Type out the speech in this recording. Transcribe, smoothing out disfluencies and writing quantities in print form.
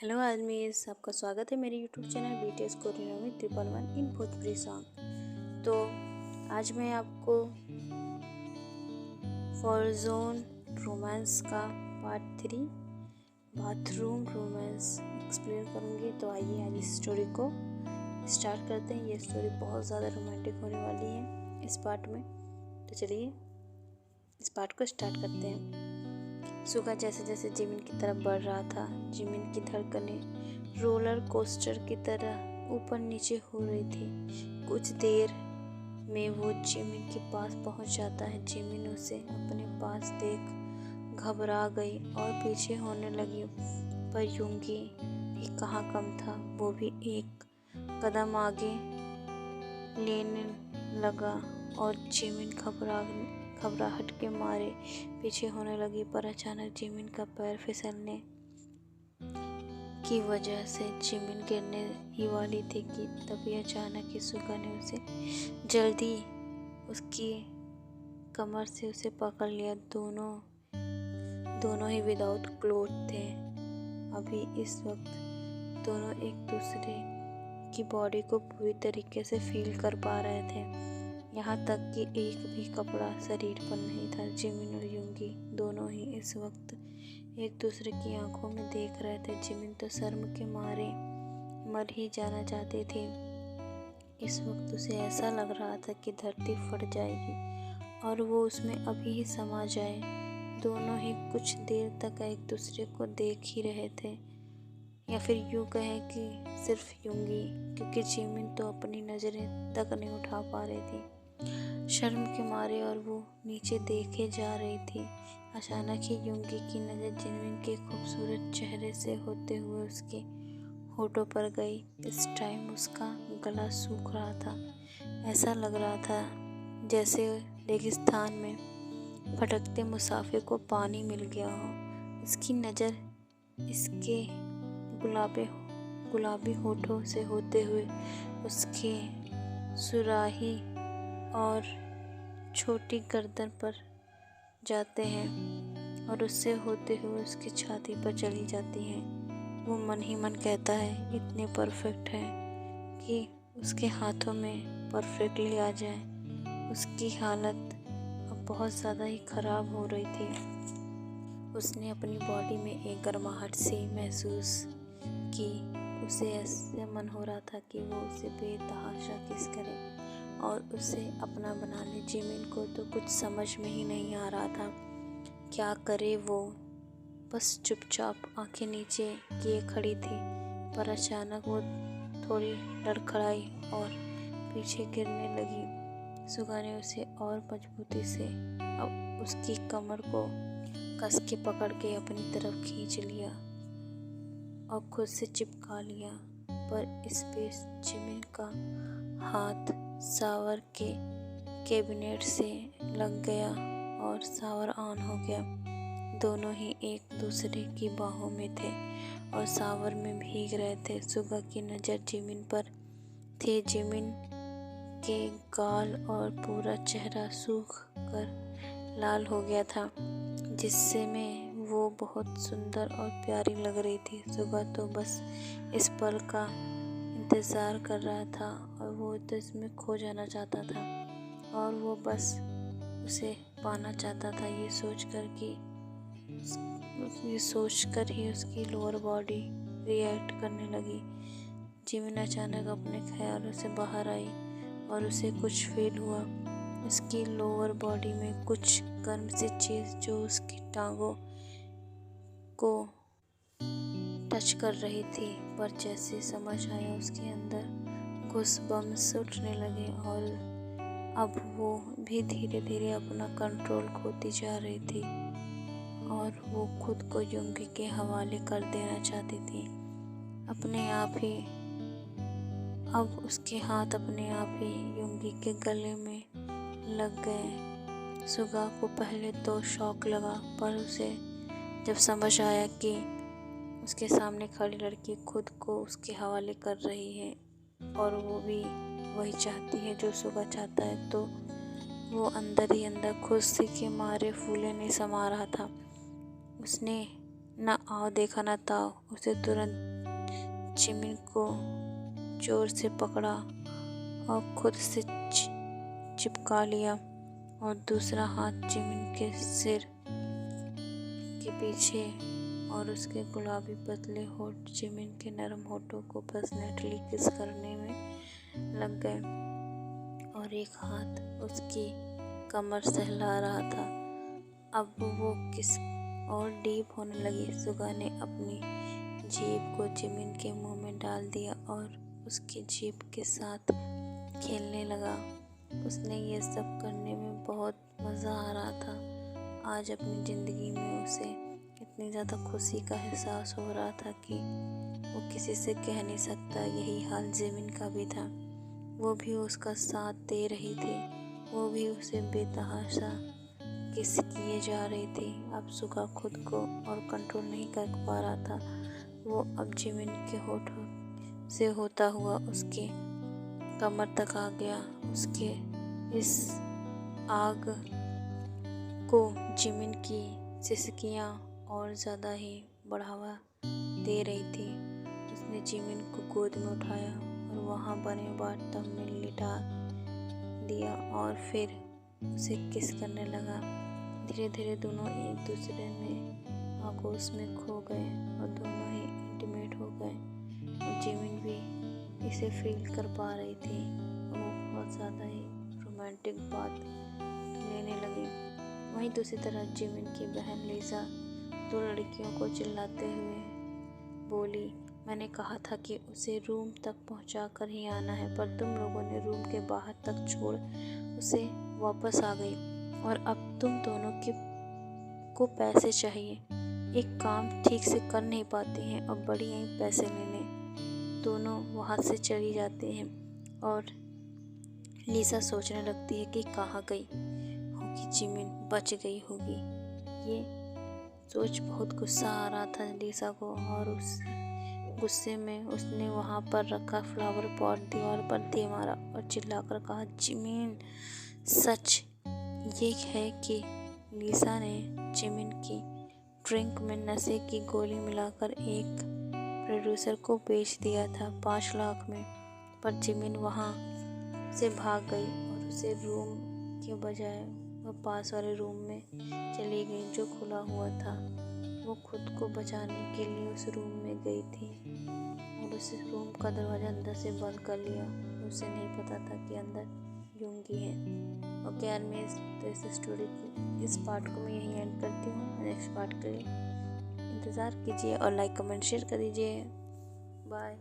Hello आदमीज़, आपका स्वागत है मेरे यूट्यूब चैनल BTS कोरियन में 111 इन भोजपुरी सॉन्ग। तो आज मैं आपको फॉरजोन रोमांस का पार्ट 3 बाथरूम रोमांस एक्सप्लेन करूँगी। तो आइए आज इस स्टोरी को स्टार्ट करते हैं। ये स्टोरी बहुत ज़्यादा रोमांटिक होने वाली है इस पार्ट में। तो चलिए इस पार्ट को स्टार्ट करते हैं। सुगा जैसे जैसे जिमिन की तरफ बढ़ रहा था, जिमिन की धड़कनें रोलर कोस्टर की तरह ऊपर नीचे हो रही थी। कुछ देर में वो जिमिन के पास पहुंच जाता है। जिमिन उसे अपने पास देख घबरा गई और पीछे होने लगी, पर यूंगी भी कहाँ कम था। वो भी एक कदम आगे लेने लगा और जिमिन घबराहट के मारे पीछे होने लगी। पर अचानक जिमिन का पैर फिसलने की वजह से जिमिन गिरने ही वाली थी कि तभी अचानक ही सुगा ने उसे जल्दी उसकी कमर से उसे पकड़ लिया। दोनों ही विदाउट क्लोथ थे। अभी इस वक्त दोनों एक दूसरे की बॉडी को पूरी तरीके से फील कर पा रहे थे, यहाँ तक कि एक भी कपड़ा शरीर पर नहीं था। जिमिन और यूंगी दोनों ही इस वक्त एक दूसरे की आंखों में देख रहे थे। जिमिन तो शर्म के मारे मर ही जाना चाहती थी। इस वक्त उसे ऐसा लग रहा था कि धरती फट जाएगी और वो उसमें अभी ही समा जाए। दोनों ही कुछ देर तक एक दूसरे को देख ही रहे थे, या फिर यूँ कहें कि सिर्फ यूंगी, क्योंकि जिमिन तो अपनी नज़रें तक नहीं उठा पा रही थी शर्म के मारे, और वो नीचे देखे जा रही थी। अचानक ही यूंगी की नज़र जिमिन के खूबसूरत चेहरे से होते हुए उसके होठों पर गई। इस टाइम उसका गला सूख रहा था। ऐसा लग रहा था जैसे रेगिस्तान में भटकते मुसाफिर को पानी मिल गया हो। उसकी नज़र इसके गुलाबी होठों से होते हुए उसके सुराही और छोटी गर्दन पर जाते हैं और उससे होते हुए उसकी छाती पर चली जाती हैं। वो मन ही मन कहता है इतने परफेक्ट है कि उसके हाथों में परफेक्टली आ जाए। उसकी हालत अब बहुत ज़्यादा ही ख़राब हो रही थी। उसने अपनी बॉडी में एक गर्माहट सी महसूस की। उसे ऐसे मन हो रहा था कि वो उसे बेतहाशा किस करे और उसे अपना बना ले। जिमिन को तो कुछ समझ में ही नहीं आ रहा था क्या करे। वो बस चुपचाप आंखें नीचे किए खड़ी थी, पर अचानक वो थोड़ी लड़खड़ाई और पीछे गिरने लगी। सुगा ने उसे और मजबूती से अब उसकी कमर को कस के पकड़ के अपनी तरफ खींच लिया और खुद से चिपका लिया। पर इस बीच जिमिन का हाथ शावर के कैबिनेट से लग गया और शावर ऑन हो गया। दोनों ही एक दूसरे की बाहों में थे और शावर में भीग रहे थे। सुगा की नज़र जिमिन पर थी। जिमिन के गाल और पूरा चेहरा सूख कर लाल हो गया था, जिससे में वो बहुत सुंदर और प्यारी लग रही थी। सुगा तो बस इस पल का इंतज़ार कर रहा था और वो तो इसमें खो जाना चाहता था और वो बस उसे पाना चाहता था। ये सोचकर ही उसकी लोअर बॉडी रिएक्ट करने लगी। जिमिन अचानक अपने ख्यालों से बाहर आई और उसे कुछ फील हुआ। उसकी लोअर बॉडी में कुछ गर्म सी चीज़ जो उसकी टांगों को टच कर रही थी, पर जैसे समझ आया उसके अंदर गूज़बम्प्स उठने लगे और अब वो भी धीरे धीरे अपना कंट्रोल खोती जा रही थी और वो खुद को यूंगी के हवाले कर देना चाहती थी अपने आप ही। अब उसके हाथ अपने आप ही यूंगी के गले में लग गए। सुगा को पहले तो शॉक लगा, पर उसे जब समझ आया कि उसके सामने खड़ी लड़की खुद को उसके हवाले कर रही है और वो भी वही चाहती है जो सुगा चाहता है, तो वो अंदर ही अंदर खुशी के मारे फूले नहीं समा रहा था। उसने ना आओ देखा ना ताओ, उसे तुरंत जिमिन को जोर से पकड़ा और खुद से चिपका लिया और दूसरा हाथ जिमिन के सिर के पीछे और उसके गुलाबी पतले होठ जिमिन के नरम होठों को पैशनेटली किस करने में लग गए और एक हाथ उसकी कमर सहला रहा था। अब वो किस और डीप होने लगी। सुगा ने अपनी जीभ को जिमिन के मुंह में डाल दिया और उसकी जीभ के साथ खेलने लगा। उसने ये सब करने में बहुत मज़ा आ रहा था। आज अपनी ज़िंदगी में उसे इतनी ज़्यादा खुशी का एहसास हो रहा था कि वो किसी से कह नहीं सकता। यही हाल जिमिन का भी था। वो भी उसका साथ दे रही थी, वो भी उसे बेतहाशा किस किए जा रही थी। अब सुगा खुद को और कंट्रोल नहीं कर पा रहा था। वो अब जिमिन के होठों से होता हुआ उसके कमर तक आ गया। उसके इस आग को जिमिन की सिसकियाँ और ज़्यादा ही बढ़ावा दे रही थी। उसने जिमिन को गोद में उठाया और वहाँ बने बाथटब में लिटा दिया और फिर उसे किस करने लगा। धीरे धीरे दोनों एक दूसरे में आगोश में खो गए और दोनों ही इंटीमेट हो गए और जिमिन भी इसे फील कर पा रही थी। वो बहुत ज़्यादा ही रोमांटिक बात लेने लगी। वहीं दूसरी तरफ जिमिन की बहन लीसा दो लड़कियों को चिल्लाते हुए बोली, मैंने कहा था कि उसे रूम तक पहुंचा कर ही आना है, पर तुम लोगों ने रूम के बाहर तक छोड़ उसे वापस आ गई और अब तुम दोनों को पैसे चाहिए। एक काम ठीक से कर नहीं पाती हैं और बड़ी हैं पैसे लेने। दोनों वहाँ से चली जाती हैं और लीसा सोचने लगती है कि कहाँ गई होगी जिमिन, बच गई होगी। ये सोच बहुत गुस्सा आ रहा था लीसा को और उस गुस्से में उसने वहाँ पर रखा फ्लावर पॉट दीवार पर दे मारा और चिल्लाकर कहा, जिमिन। सच ये है कि लीसा ने जिमिन की ड्रिंक में नशे की गोली मिलाकर एक प्रोड्यूसर को बेच दिया था 5 लाख में, पर जिमिन वहाँ से भाग गई और उसे रूम के बजाय वह पास वाले रूम में चली गई जो खुला हुआ था। वो खुद को बचाने के लिए उस रूम में गई थी और उस रूम का दरवाज़ा अंदर से बंद कर लिया। उसे नहीं पता था कि अंदर यूंगी है। ओके यार, मैं इस स्टोरी की इस पार्ट को मैं यहीं एंड करती हूँ। नेक्स्ट पार्ट के लिए इंतज़ार कीजिए और लाइक कमेंट शेयर कर दीजिए। बाय।